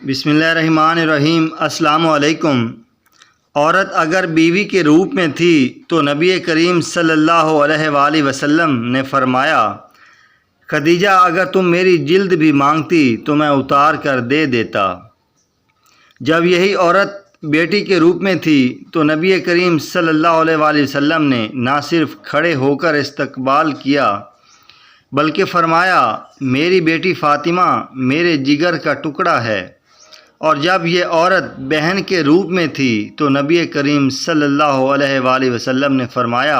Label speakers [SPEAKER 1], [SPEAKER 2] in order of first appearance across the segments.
[SPEAKER 1] بسم اللہ الرحمن الرحیم۔ السلام علیکم۔ عورت اگر بیوی کے روپ میں تھی تو نبی کریم صلی اللہ علیہ وآلہ وسلم نے فرمایا، خدیجہ اگر تم میری جلد بھی مانگتی تو میں اتار کر دے دیتا۔ جب یہی عورت بیٹی کے روپ میں تھی تو نبی کریم صلی اللہ علیہ وآلہ وسلم نے نہ صرف کھڑے ہو کر استقبال کیا بلکہ فرمایا، میری بیٹی فاطمہ میرے جگر کا ٹکڑا ہے۔ اور جب یہ عورت بہن کے روپ میں تھی تو نبی کریم صلی اللہ علیہ وآلہ وسلم نے فرمایا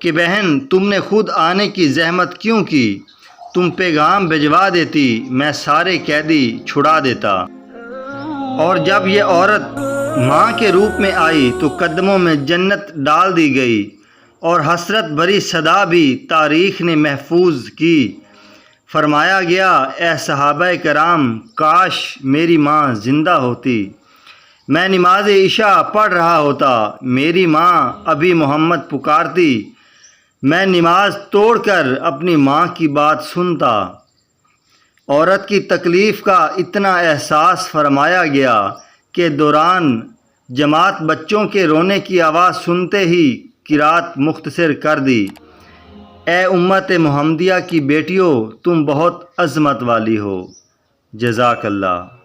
[SPEAKER 1] کہ بہن تم نے خود آنے کی زحمت کیوں کی؟ تم پیغام بھجوا دیتی، میں سارے قیدی چھڑا دیتا۔ اور جب یہ عورت ماں کے روپ میں آئی تو قدموں میں جنت ڈال دی گئی، اور حسرت بھری صدا بھی تاریخ نے محفوظ کی۔ فرمایا گیا، اے صحابہ کرام، کاش میری ماں زندہ ہوتی، میں نماز عشاء پڑھ رہا ہوتا، میری ماں ابھی محمد پکارتی، میں نماز توڑ کر اپنی ماں کی بات سنتا۔ عورت کی تکلیف کا اتنا احساس فرمایا گیا کہ دوران جماعت بچوں کے رونے کی آواز سنتے ہی قرات مختصر کر دی۔ اے امت محمدیہ کی بیٹیوں، تم بہت عظمت والی ہو۔ جزاک اللہ۔